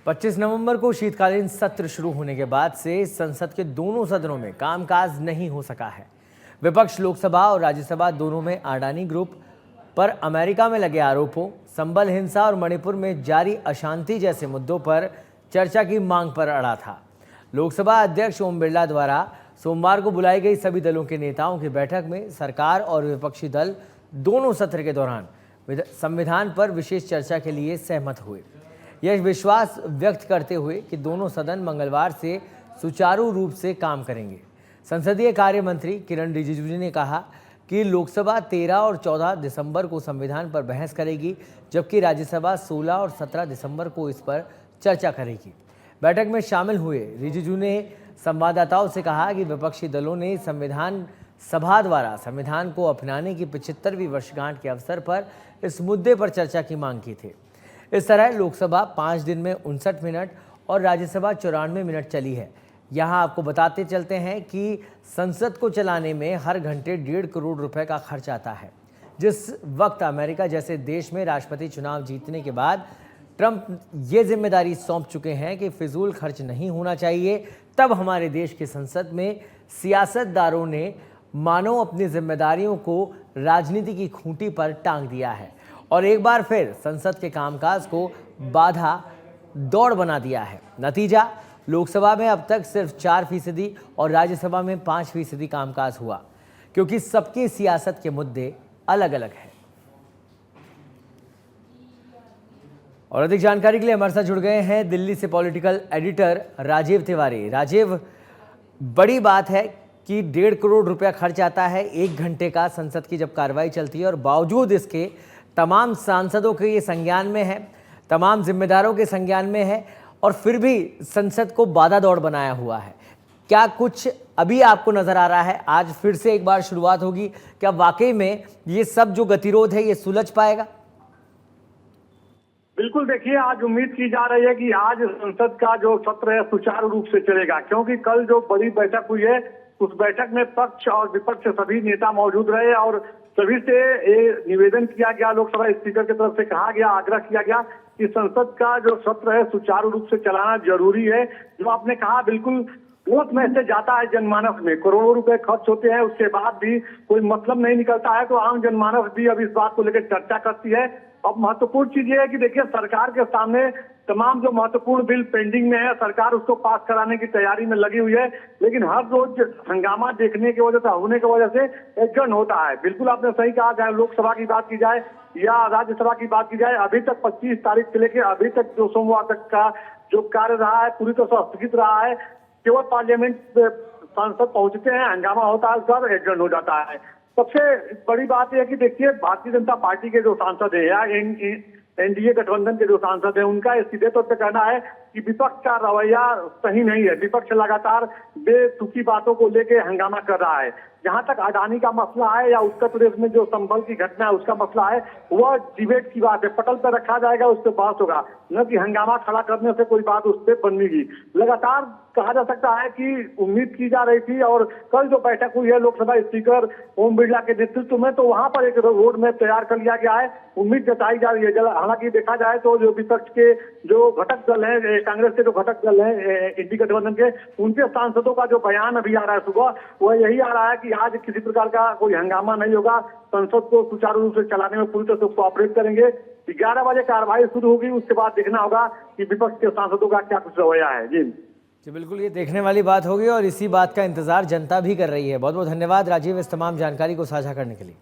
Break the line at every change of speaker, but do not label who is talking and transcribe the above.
25 नवंबर को शीतकालीन सत्र शुरू होने के बाद से संसद के दोनों सदनों में कामकाज नहीं हो सका है। विपक्ष लोकसभा और राज्यसभा दोनों में अडानी ग्रुप पर अमेरिका में लगे आरोपों, संबल हिंसा और मणिपुर में जारी अशांति जैसे मुद्दों पर चर्चा की मांग पर अड़ा था। लोकसभा अध्यक्ष ओम बिरला द्वारा सोमवार को बुलाई गई सभी दलों के नेताओं की बैठक में सरकार और विपक्षी दल दोनों सत्र के दौरान संविधान पर विशेष चर्चा के लिए सहमत हुए। यह विश्वास व्यक्त करते हुए कि दोनों सदन मंगलवार से सुचारू रूप से काम करेंगे। संसदीय कार्य मंत्री किरण रिजिजू ने कहा कि लोकसभा 13 और 14 दिसंबर को संविधान पर बहस करेगी, जबकि राज्यसभा 16 और 17 दिसंबर को इस पर चर्चा करेगी। बैठक में शामिल हुए रिजिजू ने संवाददाताओं से कहा कि विपक्षी दलों ने संविधान सभा द्वारा संविधान को अपनाने की 75वीं वर्षगांठ के अवसर पर इस मुद्दे पर चर्चा की मांग की थी। इस तरह लोकसभा 5 दिन में 59 मिनट और राज्यसभा 94 मिनट चली है। यहाँ आपको बताते चलते हैं कि संसद को चलाने में हर घंटे 1.5 करोड़ रुपए का खर्च आता है। जिस वक्त अमेरिका जैसे देश में राष्ट्रपति चुनाव जीतने के बाद ट्रंप ये जिम्मेदारी सौंप चुके हैं कि फिजूल खर्च नहीं होना चाहिए, तब हमारे देश की संसद में सियासतदारों ने मानो अपनी जिम्मेदारियों को राजनीति की खूंटी पर टांग दिया है और एक बार फिर संसद के कामकाज को बाधा दौड़ बना दिया है। नतीजा, लोकसभा में अब तक सिर्फ 4% और राज्यसभा में 5% कामकाज हुआ, क्योंकि सबकी सियासत के मुद्दे अलग अलग हैं। और अधिक जानकारी के लिए हमारे साथ जुड़ गए हैं दिल्ली से पॉलिटिकल एडिटर राजीव तिवारी। राजीव, बड़ी बात है कि 1.5 करोड़ रुपया खर्च आता है 1 घंटे का संसद की जब कार्रवाई चलती है, और बावजूद इसके तमाम सांसदों के ये संज्ञान में है, तमाम जिम्मेदारों के संज्ञान में है, और फिर भी संसद को बाधा दौड़ बनाया हुआ है। क्या कुछ अभी आपको नजर आ रहा है? आज फिर से एक बार शुरुआत होगी, क्या वाकई में ये सब जो गतिरोध है ये सुलझ पाएगा?
बिल्कुल, देखिए, आज उम्मीद की जा रही है कि आज संसद का जो सत्र है सुचारू रूप से चलेगा, क्योंकि कल जो बड़ी बैठक हुई है उस बैठक में पक्ष और विपक्ष सभी नेता मौजूद रहे और सभी से ये निवेदन किया गया, लोकसभा स्पीकर की तरफ से कहा गया, आग्रह किया गया कि संसद का जो सत्र है सुचारू रूप से चलाना जरूरी है। जो आपने कहा, बिल्कुल वोट मैसेज जाता है जनमानस में, करोड़ों रुपए खर्च होते हैं, उसके बाद भी कोई मतलब नहीं निकलता है, तो आम जनमानस भी अब इस बात को लेकर चर्चा करती है। अब महत्वपूर्ण चीज ये है कि देखिए, सरकार के सामने तमाम जो महत्वपूर्ण बिल पेंडिंग में है, सरकार उसको पास कराने की तैयारी में लगी हुई है, लेकिन हर रोज हंगामा देखने की वजह से, होने की वजह से एडजर्न होता है। बिल्कुल आपने सही कहा, चाहे लोकसभा की बात की जाए या राज्यसभा की बात की जाए, अभी तक 25 तारीख से लेकर अभी तक जो सोमवार तक का जो कार्य रहा है पूरी तरह से स्थगित रहा है। केवल पार्लियामेंट सांसद पहुंचते हैं, हंगामा होता है, सब एडजर्न हो जाता है। सबसे बड़ी बात यह है कि देखिए, भारतीय जनता पार्टी के जो सांसद है या एनडीए गठबंधन के जो सांसद हैं, उनका सीधे तौर पर कहना है कि विपक्ष का रवैया सही नहीं है। विपक्ष लगातार बेतुकी बातों को लेकर हंगामा कर रहा है। जहां तक अडानी का मसला है या उत्तर प्रदेश में जो संभल की घटना है उसका मसला है, वह डिबेट की बात है, पटल पर रखा जाएगा, उस पर बात होगा, न कि हंगामा खड़ा करने से कोई बात उस पर बनेगी। लगातार कहा जा सकता है कि उम्मीद की जा रही थी, और कल जो बैठक हुई है लोकसभा स्पीकर ओम बिरला के नेतृत्व में, तो वहां पर एक रोड मैप तैयार कर लिया गया है। उम्मीद जताई जा रही है। हालांकि देखा जाए तो जो विपक्ष के जो घटक दल है, कांग्रेस के जो घटक दल है इंडी गठबंधन के, उनके सांसदों का जो बयान अभी आ रहा है सुबह, वह यही आ रहा है कि आज किसी प्रकार का कोई हंगामा नहीं होगा, संसद को सुचारू रूप से चलाने में पूरी तरह से कोऑपरेट करेंगे। 11 बजे कार्रवाई शुरू होगी, उसके बाद देखना होगा कि विपक्ष के सांसदों का क्या कुछ रवैया है। जी
बिल्कुल, ये देखने वाली बात होगी और इसी बात का इंतजार जनता भी कर रही है। बहुत बहुत धन्यवाद राजीव, इस तमाम जानकारी को साझा करने के लिए।